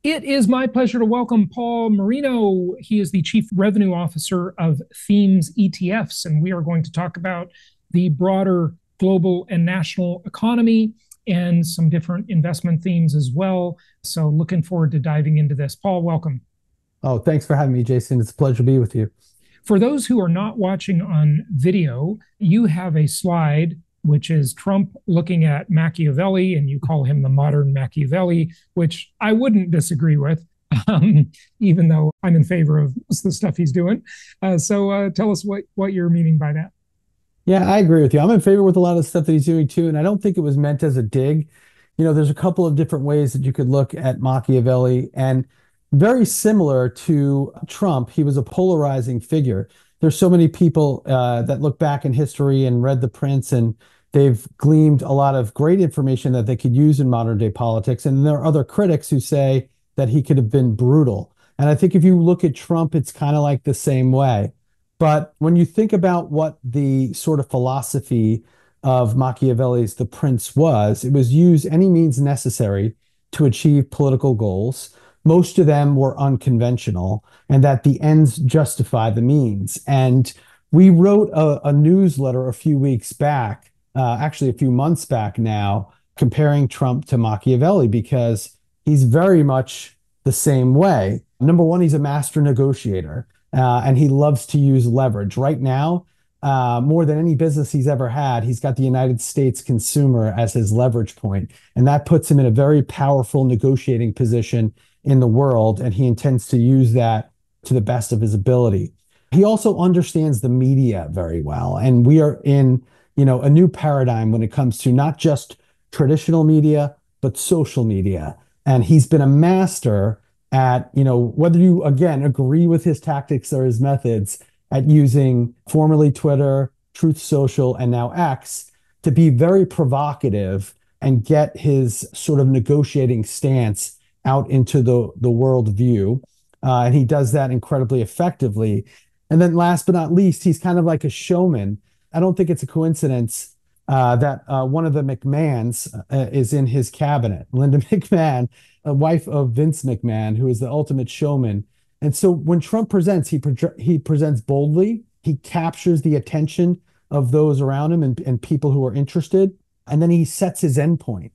It is my pleasure to welcome Paul Marino. He is the Chief Revenue Officer of Themes ETFs, and we are going to talk about the broader global and national economy and some different investment themes as well. So, looking forward to diving into this. Paul, welcome. Oh, thanks for having me, Jason. It's a pleasure to be with you. For those who are not watching on video, you have a slide which is Trump looking at Machiavelli, and you call him the modern Machiavelli, which I wouldn't disagree with, even though I'm in favor of the stuff he's doing. So tell us what you're meaning by that. Yeah, I agree with you. I'm in favor with a lot of stuff that he's doing too, and I don't think it was meant as a dig. There's a couple of different ways that you could look at Machiavelli, and very similar to Trump, he was a polarizing figure. There's so many people that look back in history and read the prints, and they've gleaned a lot of great information that they could use in modern day politics. And there are other critics who say that he could have been brutal. And I think if you look at Trump, it's kind of like the same way. But when you think about what the sort of philosophy of Machiavelli's The Prince was, it was use any means necessary to achieve political goals. Most of them were unconventional, and that the ends justify the means. And we wrote a newsletter a few weeks back, actually a few months back now, comparing Trump to Machiavelli because he's very much the same way. Number one, he's a master negotiator and he loves to use leverage. Right now, more than any business he's ever had, he's got the United States consumer as his leverage point. And that puts him in a very powerful negotiating position in the world. And he intends to use that to the best of his ability. He also understands the media very well. And we are in, a new paradigm when it comes to not just traditional media, but social media. And he's been a master at, whether you again agree with his tactics or his methods, at using formerly Twitter, Truth Social, and now X to be very provocative and get his sort of negotiating stance out into the world view. And he does that incredibly effectively. And then last but not least, he's kind of like a showman. I don't think it's a coincidence that one of the McMahons is in his cabinet. Linda McMahon, a wife of Vince McMahon, who is the ultimate showman. And so when Trump presents, he presents boldly. He captures the attention of those around him and people who are interested. And then he sets his endpoint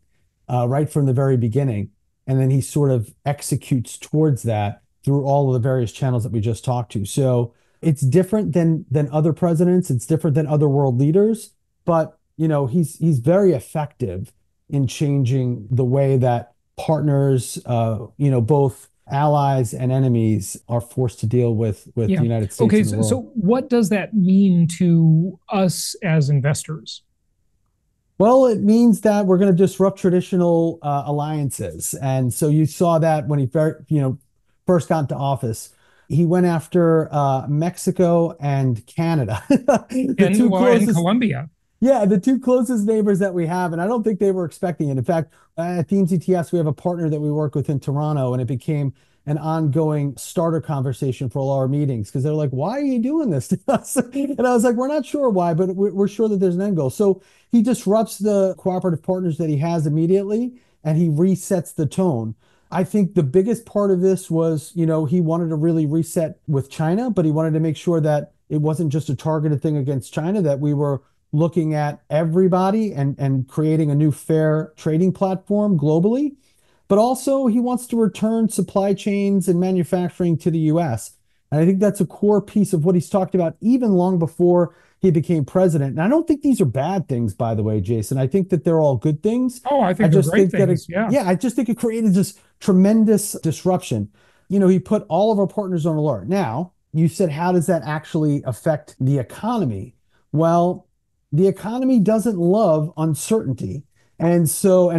right from the very beginning. And then he sort of executes towards that through all of the various channels that we just talked to. So it's different than other presidents. It's different than other world leaders. But he's very effective in changing the way that partners, both allies and enemies are forced to deal with the Yeah. United States Okay. and the So world. what does that mean to us as investors? Well, it means that we're going to disrupt traditional alliances, and so you saw that when he first got into office. He went after Mexico and Canada, the And two well, in closest. Colombia. Yeah, the two closest neighbors that we have, and I don't think they were expecting it. In fact, at Themes ETFs, we have a partner that we work with in Toronto, and it became an ongoing starter conversation for all our meetings because they're like, "Why are you doing this to us?" And I was like, "We're not sure why, but we're sure that there's an end goal." So he disrupts the cooperative partners that he has immediately, and he resets the tone. I think the biggest part of this was, he wanted to really reset with China, but he wanted to make sure that it wasn't just a targeted thing against China, that we were looking at everybody and creating a new fair trading platform globally. But also, he wants to return supply chains and manufacturing to the US. And I think that's a core piece of what he's talked about even long before he became president. And I don't think these are bad things, by the way, Jason. I think that they're all good things. Oh, I I think they're just great think that things. Yeah. I just think it created this tremendous disruption. He put all of our partners on alert. Now, you said, how does that actually affect the economy? Well, the economy doesn't love uncertainty. And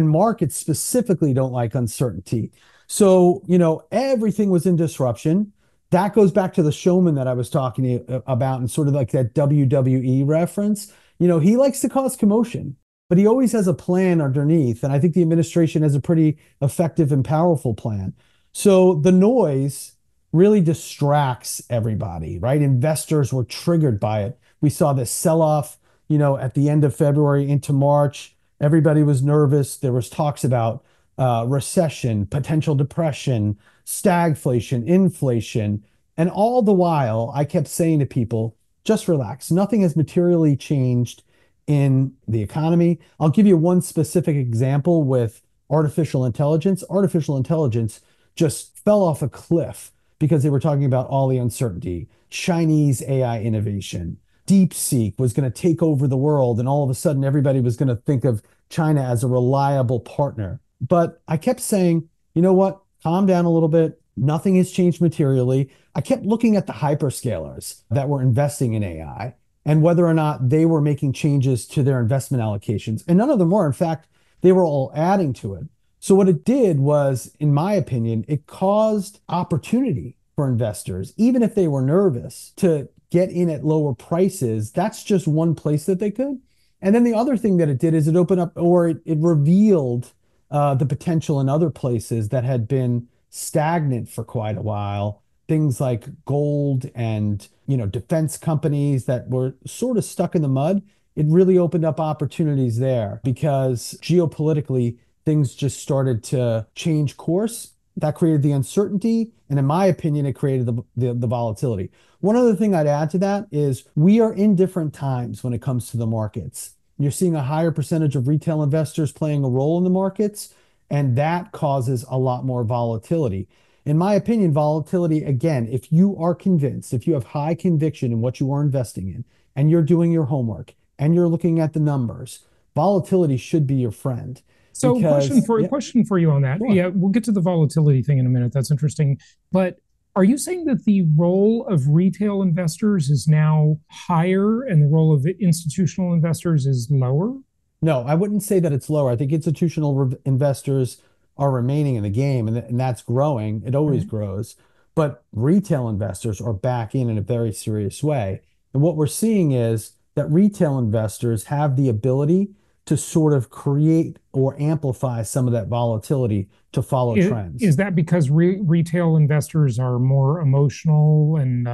markets specifically don't like uncertainty. So, everything was in disruption. That goes back to the showman that I was talking about and sort of like that WWE reference. He likes to cause commotion, but he always has a plan underneath. And I think the administration has a pretty effective and powerful plan. So the noise really distracts everybody, right? Investors were triggered by it. We saw this sell off, at the end of February into March. Everybody was nervous. There was talks about recession, potential depression, stagflation, inflation. And all the while, I kept saying to people, just relax. Nothing has materially changed in the economy. I'll give you one specific example with artificial intelligence. Artificial intelligence just fell off a cliff because they were talking about all the uncertainty. Chinese AI innovation. DeepSeek was going to take over the world, and all of a sudden, everybody was going to think of China as a reliable partner. But I kept saying, you know what? Calm down a little bit. Nothing has changed materially. I kept looking at the hyperscalers that were investing in AI and whether or not they were making changes to their investment allocations. And none of them were. In fact, they were all adding to it. So what it did was, in my opinion, it caused opportunity for investors, even if they were nervous, to get in at lower prices. That's just one place that they could. And then the other thing that it did is it opened up, or it revealed the potential in other places that had been stagnant for quite a while. Things like gold and, defense companies that were sort of stuck in the mud. It really opened up opportunities there because geopolitically things just started to change course. That created the uncertainty, and in my opinion, it created the volatility. One other thing I'd add to that is we are in different times when it comes to the markets. You're seeing a higher percentage of retail investors playing a role in the markets, and that causes a lot more volatility. In my opinion, volatility, again, if you are convinced, if you have high conviction in what you are investing in, and you're doing your homework, and you're looking at the numbers, volatility should be your friend. So question for you on that. Sure. Yeah, we'll get to the volatility thing in a minute. That's interesting. But are you saying that the role of retail investors is now higher and the role of institutional investors is lower? No, I wouldn't say that it's lower. I think institutional investors are remaining in the game, and that's growing. It always grows. But retail investors are back in a very serious way. And what we're seeing is that retail investors have the ability to sort of create or amplify some of that volatility to follow trends. Is that because retail investors are more emotional and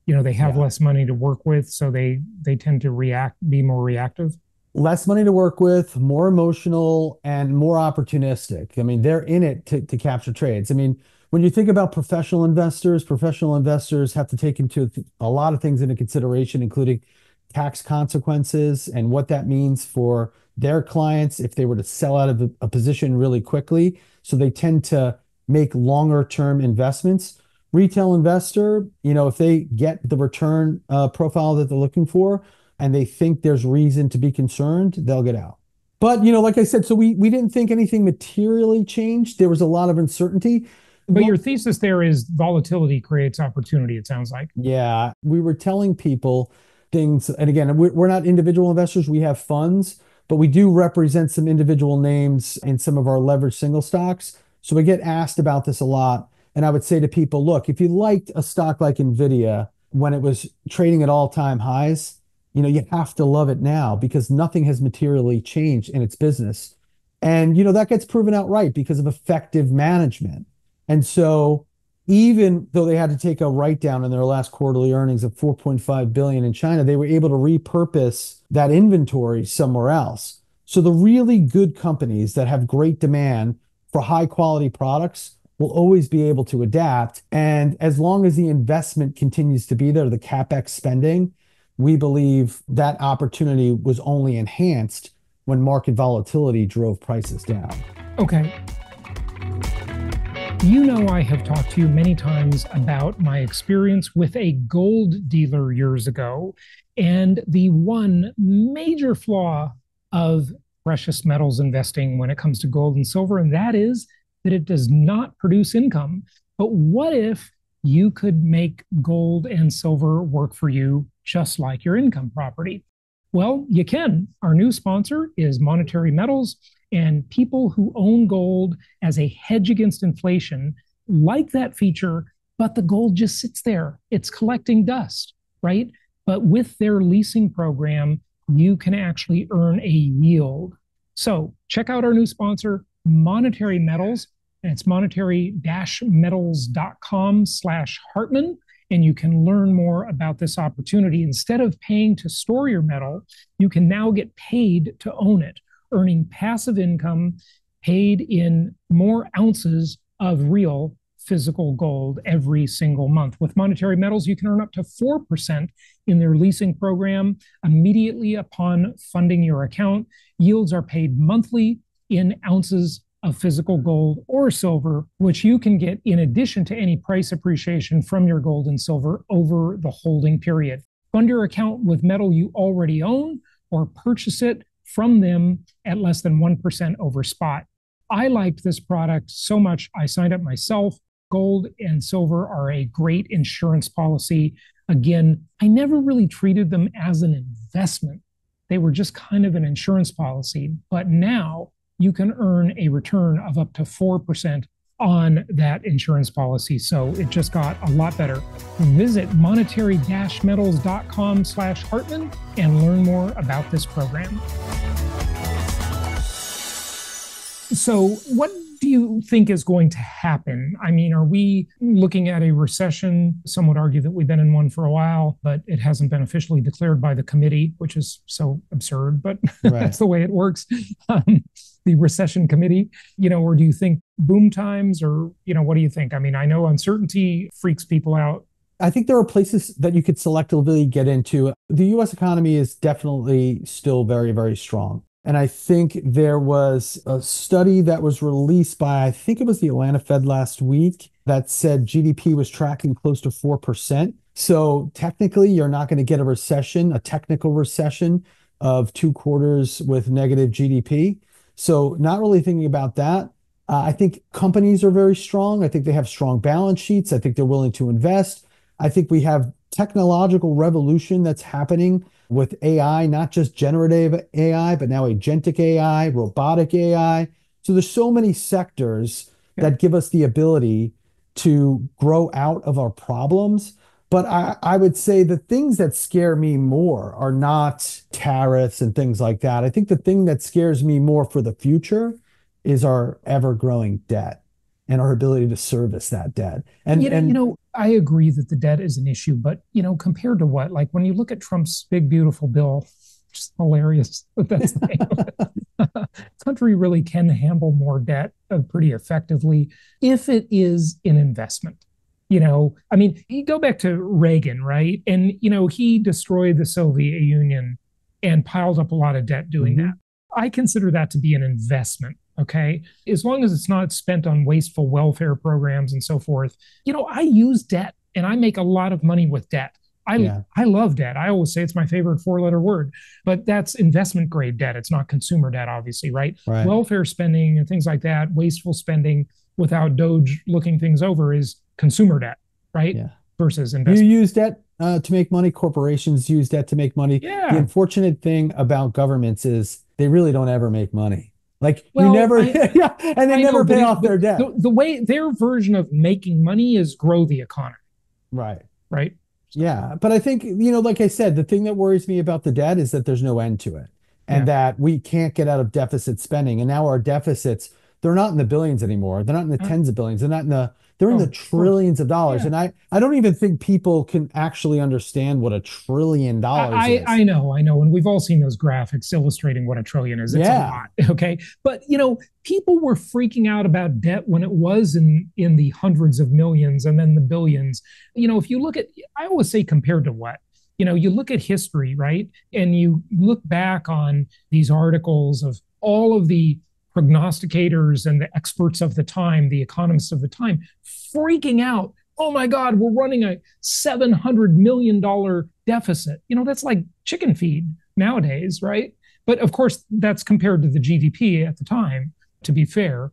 they have Yeah. less money to work with, so they tend to be more reactive? Less money to work with, more emotional, and more opportunistic. I mean, they're in it to capture trades. I mean, when you think about professional investors have to take into a lot of things into consideration, including tax consequences and what that means for their clients if they were to sell out of a position really quickly. So they tend to make longer term investments. Retail investor, if they get the return profile that they're looking for, and they think there's reason to be concerned, they'll get out. But, like I said, so we didn't think anything materially changed. There was a lot of uncertainty. But your thesis there is volatility creates opportunity, it sounds like. Yeah, we were telling people things, and again, we're not individual investors. We have funds, but we do represent some individual names in some of our leveraged single stocks. So we get asked about this a lot. And I would say to people, look, if you liked a stock like Nvidia when it was trading at all-time highs, you have to love it now because nothing has materially changed in its business. And, that gets proven out right because of effective management. And so even though they had to take a write down in their last quarterly earnings of 4.5 billion in China, they were able to repurpose that inventory somewhere else. So the really good companies that have great demand for high quality products will always be able to adapt. And as long as the investment continues to be there, the CapEx spending, we believe that opportunity was only enhanced when market volatility drove prices down. Okay. I have talked to you many times about my experience with a gold dealer years ago, and the one major flaw of precious metals investing when it comes to gold and silver, and that is that it does not produce income. But what if you could make gold and silver work for you just like your income property? Well, you can. Our new sponsor is Monetary Metals, and people who own gold as a hedge against inflation like that feature, but the gold just sits there. It's collecting dust, right? But with their leasing program, you can actually earn a yield. So check out our new sponsor, Monetary Metals, and it's monetary-metals.com/Hartman. And you can learn more about this opportunity. Instead of paying to store your metal, you can now get paid to own it, earning passive income paid in more ounces of real physical gold every single month. With monetary metals, you can earn up to 4% in their leasing program immediately upon funding your account. Yields are paid monthly in ounces of physical gold or silver, which you can get in addition to any price appreciation from your gold and silver over the holding period. Fund your account with metal you already own or purchase it from them at less than 1% over spot. I liked this product so much, I signed up myself. Gold and silver are a great insurance policy. Again, I never really treated them as an investment. They were just kind of an insurance policy. But now you can earn a return of up to 4% on that insurance policy. So it just got a lot better. Visit monetary-metals.com/Hartman and learn more about this program. So what do you think is going to happen? I mean, are we looking at a recession? Some would argue that we've been in one for a while, but it hasn't been officially declared by the committee, which is so absurd, but that's the way it works. The recession committee, or do you think boom times, or, what do you think? I mean, I know uncertainty freaks people out. I think there are places that you could selectively get into. The US economy is definitely still very, very strong. And I think there was a study that was released by, I think it was the Atlanta Fed last week, that said GDP was tracking close to 4%. So technically, you're not going to get a recession, a technical recession of 2 quarters with negative GDP. So not really thinking about that. I think companies are very strong. I think they have strong balance sheets. I think they're willing to invest. I think we have technological revolution that's happening with AI, not just generative AI, but now agentic AI, robotic AI. So there's so many sectors that give us the ability to grow out of our problems. But I would say the things that scare me more are not tariffs and things like that. I think the thing that scares me more for the future is our ever-growing debt and our ability to service that debt. And I agree that the debt is an issue, but compared to what? Like when you look at Trump's big beautiful bill, just hilarious. That's the name of it. Country really can handle more debt pretty effectively if it is an investment. I mean, you go back to Reagan, right? And, he destroyed the Soviet Union and piled up a lot of debt doing that. I consider that to be an investment, okay? As long as it's not spent on wasteful welfare programs and so forth. I use debt and I make a lot of money with debt. I love debt. I always say it's my favorite 4-letter word, but that's investment grade debt. It's not consumer debt, obviously, right? Welfare spending and things like that, wasteful spending without Doge looking things over is consumer debt, right? Versus investment. You use debt to make money. Corporations use debt to make money. The unfortunate thing about governments is they really don't ever make money. Like and they never pay off their debt. The way their version of making money is grow the economy. Right. So. But I think, like I said, the thing that worries me about the debt is that there's no end to it and that we can't get out of deficit spending. And now our deficits, they're not in the billions anymore. They're not in the tens of billions. They're in the trillions of dollars. And I don't even think people can actually understand what $1 trillion is. I know. And we've all seen those graphics illustrating what $1 trillion is. It's a lot. Okay. But, people were freaking out about debt when it was in the hundreds of millions and then the billions. If you look at, I always say compared to what? You look at history, right? And you look back on these articles of all of the prognosticators and the experts of the time, the economists of the time, freaking out. Oh my God, we're running a $700 million deficit. That's like chicken feed nowadays, right? But of course, that's compared to the GDP at the time, to be fair.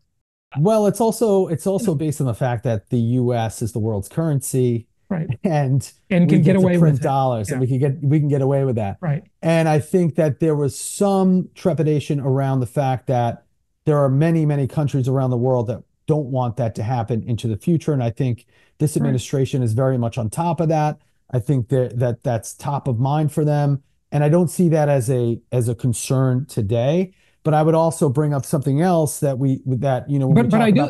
Well, it's also based on the fact that the US is the world's currency. Right. And can get away with print dollars and we can get away with that. Right. And I think that there was some trepidation around the fact that there are many, many countries around the world that don't want that to happen into the future. And I think this administration is very much on top of that. I think that's top of mind for them. And I don't see that as a concern today. But I would also bring up something else that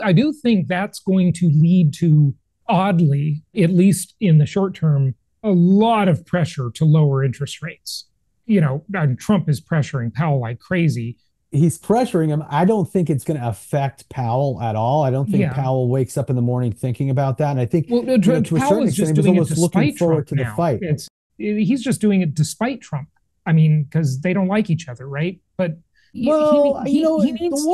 I do think that's going to lead to, oddly, at least in the short term, a lot of pressure to lower interest rates. And Trump is pressuring Powell like crazy. he's pressuring him. I don't think it's going to affect Powell at all. I don't think Yeah. Powell wakes up in the morning thinking about that. And I think, Well, to a Powell certain is extent, just he was doing it almost looking despite forward Trump to the now. fight. He's just doing it despite Trump. I mean, because they don't like each other, right? But Well, the he one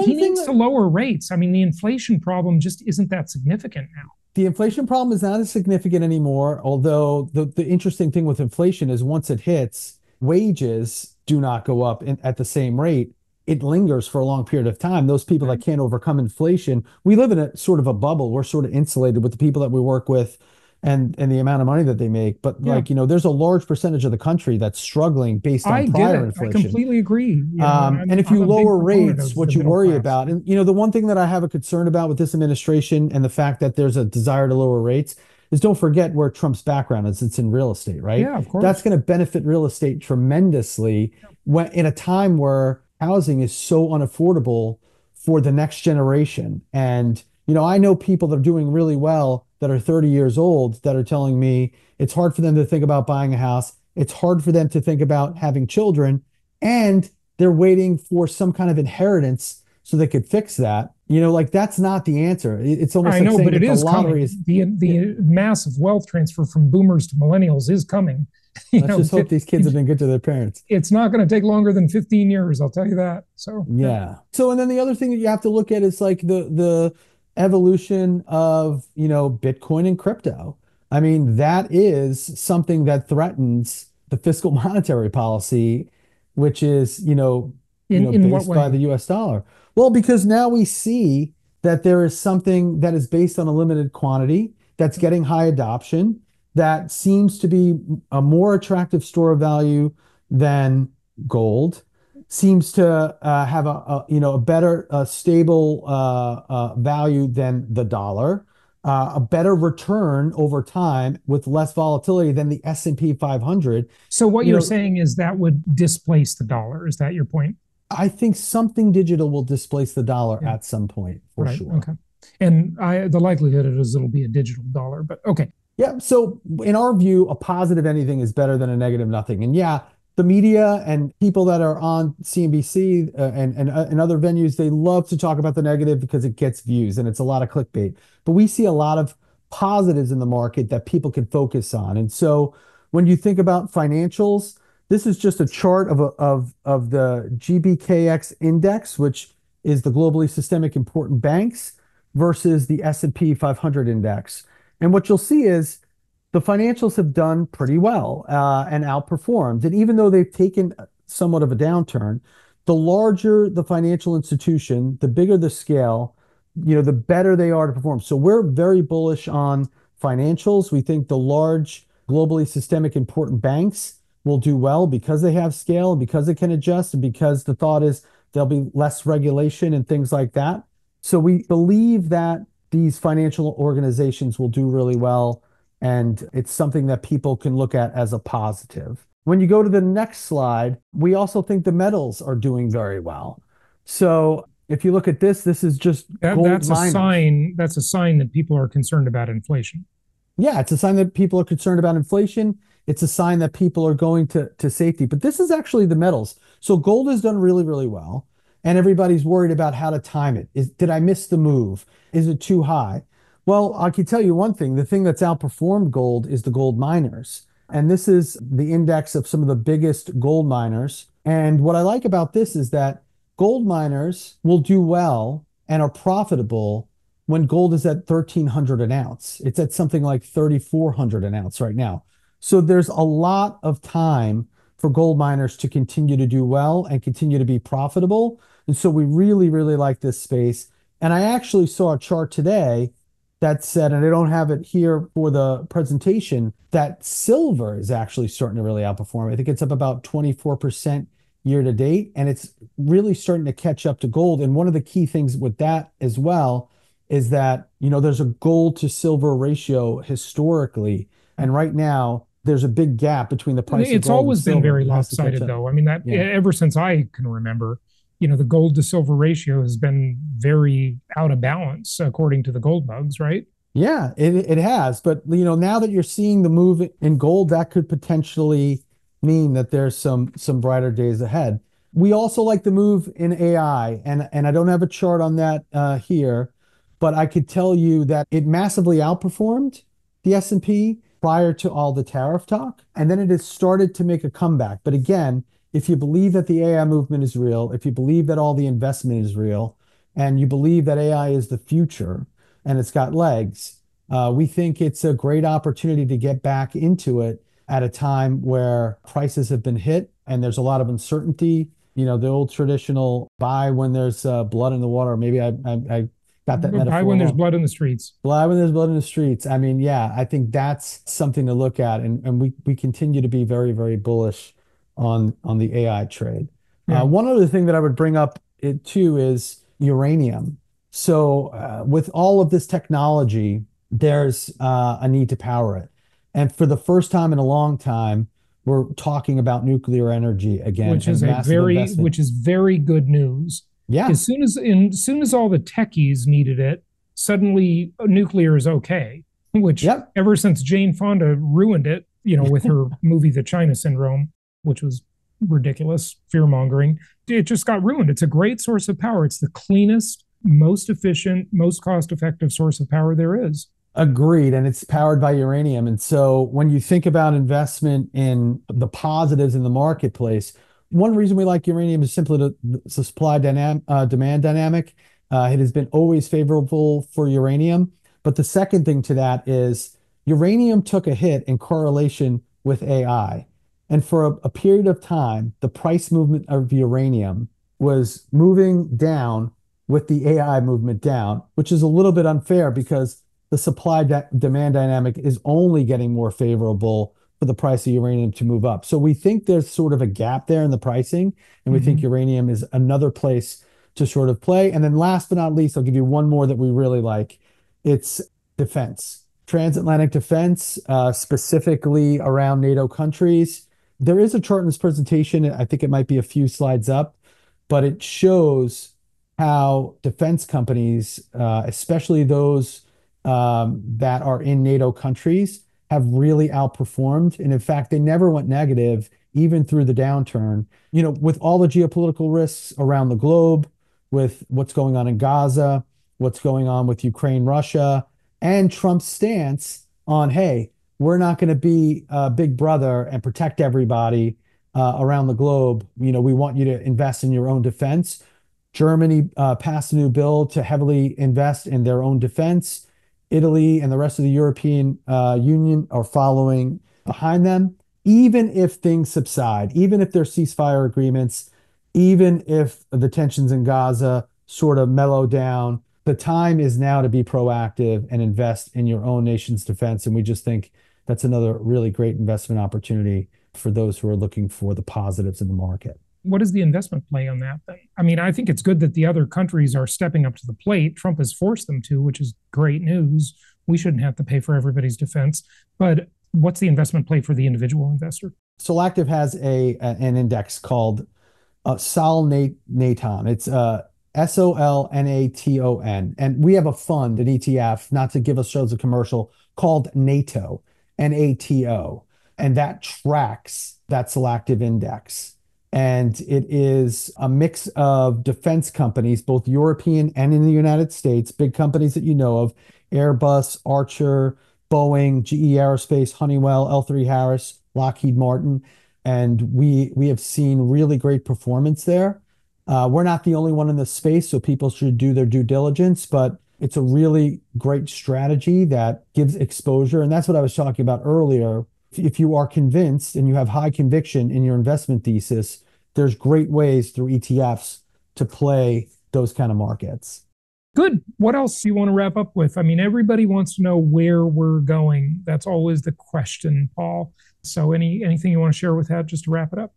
thing needs to that lower rates. I mean, the inflation problem just isn't that significant now. the inflation problem is not as significant anymore. Although the interesting thing with inflation is once it hits, wages do not go up at the same rate. It lingers for a long period of time. Those people that Right. can't overcome inflation, we live in a sort of a bubble. We're sort of insulated with the people that we work with and the amount of money that they make. But Yeah, like, there's a large percentage of the country that's struggling based on I get prior it. I inflation. completely agree. And And if I'm you a big lower proponent rates, of the what you middle worry class. about, and the one thing that I have a concern about with this administration and the fact that there's a desire to lower rates is don't forget where Trump's background is. It's in real estate, right? Yeah, of That's course. going to benefit real estate tremendously when in a time where housing is so unaffordable for the next generation. And I know people that are doing really well that are 30 years old that are telling me it's hard for them to think about buying a house. It's hard for them to think about having children and they're waiting for some kind of inheritance so they could fix that. Like that's not the answer. It's almost I like know, saying but it that the is lottery coming. is, yeah, The massive wealth transfer from boomers to millennials is coming. You let's know, just hope these kids have been good to their parents. it's not going to take longer than 15 years, I'll tell you that. So, yeah. Yeah. So, and then the other thing that you have to look at is like the evolution of, Bitcoin and crypto. I mean, that is something that threatens the fiscal monetary policy, which is, In what based by way? the US dollar. Well, because now we see that there is something that is based on a limited quantity that's getting high adoption, that seems to be a more attractive store of value than gold, seems to have a better stable value than the dollar, a better return over time with less volatility than the S&P 500. So, what You you're know, saying is that would displace the dollar. Is that your point? I think something digital will displace the dollar Yeah. at some point for Right. sure. Okay. And the likelihood is it'll be a digital dollar, but okay. Yeah. So in our view, a positive anything is better than a negative nothing. And yeah, the media and people that are on CNBC and other venues, they love to talk about the negative because it gets views and it's a lot of clickbait. But we see a lot of positives in the market that people can focus on. And so when you think about financials, this is just a chart of the GBKX index, which is the globally systemic important banks versus the S&P 500 index. And what you'll see is the financials have done pretty well and outperformed. And even though they've taken somewhat of a downturn, the larger the financial institution, the bigger the scale, the better they are to perform. So we're very bullish on financials. We think the large, globally systemic important banks will do well because they have scale and because they can adjust and because the thought is there'll be less regulation and things like that. So we believe that these financial organizations will do really well. And it's something that people can look at as a positive. When you go to the next slide, we also think the metals are doing very well. So if you look at this, this is just gold That's a miners. sign. That's a sign that people are concerned about inflation. Yeah, it's a sign that people are concerned about inflation. It's a sign that people are going to safety. But this is actually the metals. So gold has done really, really well. And everybody's worried about how to time it. Did I miss the move? Is it too high? Well, I can tell you one thing. The thing that's outperformed gold is the gold miners. And this is the index of some of the biggest gold miners. And what I like about this is that gold miners will do well and are profitable when gold is at 1,300 an ounce. It's at something like 3,400 an ounce right now. So there's a lot of time for gold miners to continue to do well and continue to be profitable. And so we really, really like this space. And I actually saw a chart today that said, and I don't have it here for the presentation, that silver is actually starting to really outperform. I think it's up about 24% year to date, and it's really starting to catch up to gold. And one of the key things with that as well is that, there's a gold to silver ratio historically. And right now, there's a big gap between the price of It's gold and always been silver. very It has to catch lopsided, up. though. I mean, that Yeah. ever since I can remember, the gold to silver ratio has been very out of balance according to the gold bugs, right? Yeah, it has. But now that you're seeing the move in gold, that could potentially mean that there's some brighter days ahead. We also like the move in AI, and I don't have a chart on that here, but I could tell you that it massively outperformed the S&P prior to all the tariff talk, and then it has started to make a comeback. But again, if you believe that the AI movement is real, if you believe that all the investment is real, and you believe that AI is the future and it's got legs, we think it's a great opportunity to get back into it at a time where prices have been hit and there's a lot of uncertainty. The old traditional buy when there's blood in the water. Maybe I got that Buy metaphor when there's wrong. blood in the streets. Buy when there's blood in the streets. I mean, yeah, I think that's something to look at, and we continue to be very, very bullish on the AI trade. Yeah, One other thing that I would bring up it too is uranium. So with all of this technology, there's a need to power it, and for the first time in a long time, we're talking about nuclear energy again which and is a massive very investment. which is very good news. Yeah. As soon as all the techies needed it, suddenly nuclear is okay. Which Yep. ever since Jane Fonda ruined it, with her movie The China Syndrome, which was ridiculous, fear mongering, it just got ruined. It's a great source of power. It's the cleanest, most efficient, most cost effective source of power there is. Agreed. And it's powered by uranium. And so when you think about investment in the positives in the marketplace, one reason we like uranium is simply the supply demand dynamic. It has been always favorable for uranium. But the second thing to that is uranium took a hit in correlation with AI. And for a period of time, the price movement of uranium was moving down with the AI movement down, which is a little bit unfair because the supply demand dynamic is only getting more favorable for the price of uranium to move up. So we think there's sort of a gap there in the pricing, and we think Mm-hmm. uranium is another place to sort of play. And then last but not least, I'll give you one more that we really like. It's defense, transatlantic defense, specifically around NATO countries. There is a chart in this presentation. I think it might be a few slides up, but it shows how defense companies, especially those that are in NATO countries have really outperformed. And in fact, they never went negative, even through the downturn. With all the geopolitical risks around the globe, with what's going on in Gaza, what's going on with Ukraine, Russia, and Trump's stance on, hey, we're not going to be big brother and protect everybody around the globe. We want you to invest in your own defense. Germany passed a new bill to heavily invest in their own defense. Italy and the rest of the European Union are following behind them. Even if things subside, even if there's ceasefire agreements, even if the tensions in Gaza sort of mellow down, the time is now to be proactive and invest in your own nation's defense. And we just think that's another really great investment opportunity for those who are looking for the positives in the market. What is the investment play on that then? I mean, I think it's good that the other countries are stepping up to the plate. Trump has forced them to, which is great news. We shouldn't have to pay for everybody's defense. But what's the investment play for the individual investor? Solactive has an index called Solnaton. It's Solnaton. And we have a fund, an ETF, not to give us shows a commercial, called NATO, NATO. And that tracks that Solactive index. And it is a mix of defense companies, both European and in the United States, big companies that you know of, Airbus, Archer, Boeing, GE Aerospace, Honeywell, L3 Harris, Lockheed Martin. And we have seen really great performance there. We're not the only one in this space, so people should do their due diligence, but it's a really great strategy that gives exposure. And that's what I was talking about earlier. If you are convinced and you have high conviction in your investment thesis, there's great ways through ETFs to play those kind of markets. Good. What else do you want to wrap up with? I mean, everybody wants to know where we're going. That's always the question, Paul. So anything you want to share with that just to wrap it up?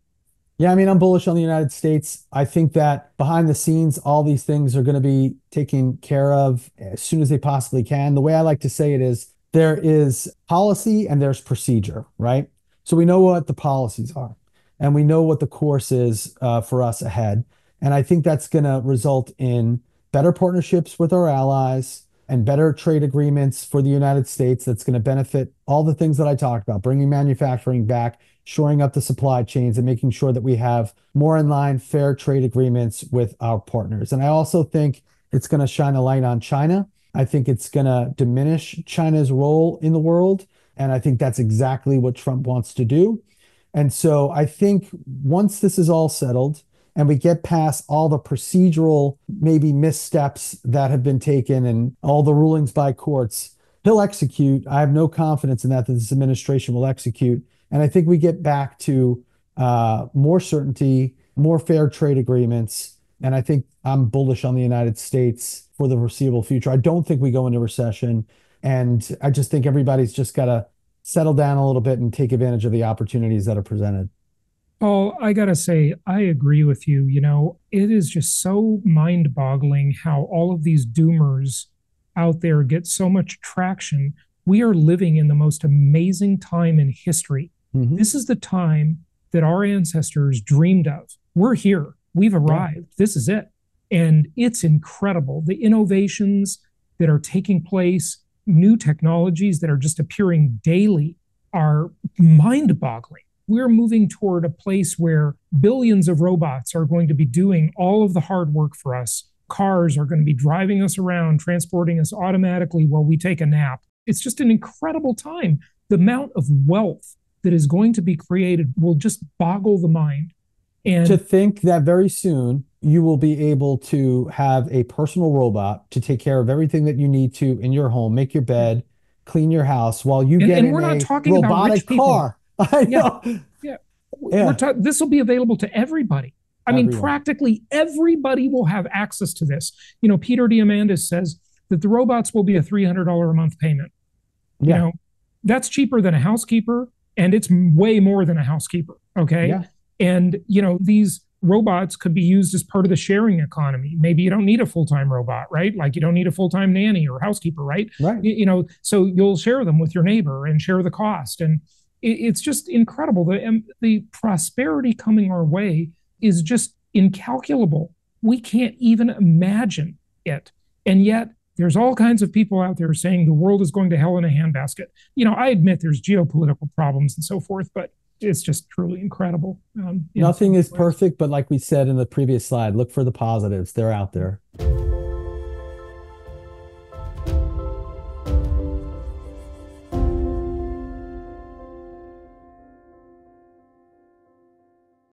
Yeah, I mean, I'm bullish on the United States. I think that behind the scenes, all these things are going to be taken care of as soon as they possibly can. The way I like to say it is there is policy and there's procedure, right? So we know what the policies are and we know what the course is for us ahead. And I think that's going to result in better partnerships with our allies and better trade agreements for the United States that's going to benefit all the things that I talked about, bringing manufacturing back, shoring up the supply chains and making sure that we have more in line, fair trade agreements with our partners. And I also think it's going to shine a light on China. I think it's going to diminish China's role in the world. And I think that's exactly what Trump wants to do. And so I think once this is all settled and we get past all the procedural, maybe missteps that have been taken and all the rulings by courts, he'll execute. I have no confidence in that this administration will execute. And I think we get back to more certainty, more fair trade agreements. And I think I'm bullish on the United States for the foreseeable future. I don't think we go into recession. And I just think everybody's just got to settle down a little bit and take advantage of the opportunities that are presented. Paul, I gotta say, I agree with you. You know, it is just so mind-boggling how all of these doomers out there get so much traction. We are living in the most amazing time in history. Mm-hmm. This is the time that our ancestors dreamed of. We're here. We've arrived. Yeah. This is it. And it's incredible. The innovations that are taking place, new technologies that are just appearing daily are mind-boggling. We're moving toward a place where billions of robots are going to be doing all of the hard work for us. Cars are going to be driving us around, transporting us automatically while we take a nap. It's just an incredible time. The amount of wealth that is going to be created will just boggle the mind. And to think that very soon you will be able to have a personal robot to take care of everything that you need to in your home, make your bed, clean your house while you get in we're not a talking about rich robotic car. I know. Yeah. This will be available to everybody. I mean, practically everybody will have access to this. You know, Peter Diamandis says that the robots will be a $300 a month payment. You know, that's cheaper than a housekeeper, and it's way more than a housekeeper. Okay. Yeah. And, you know, these robots could be used as part of the sharing economy. Maybe you don't need a full-time robot, right? Like you don't need a full-time nanny or housekeeper, right? Right. You know, so you'll share them with your neighbor and share the cost. And it's just incredible. The prosperity coming our way is just incalculable. We can't even imagine it. And yet there's all kinds of people out there saying the world is going to hell in a handbasket. You know, I admit there's geopolitical problems and so forth, but it's just truly incredible. Nothing is perfect, but like we said in the previous slide, look for the positives. They're out there.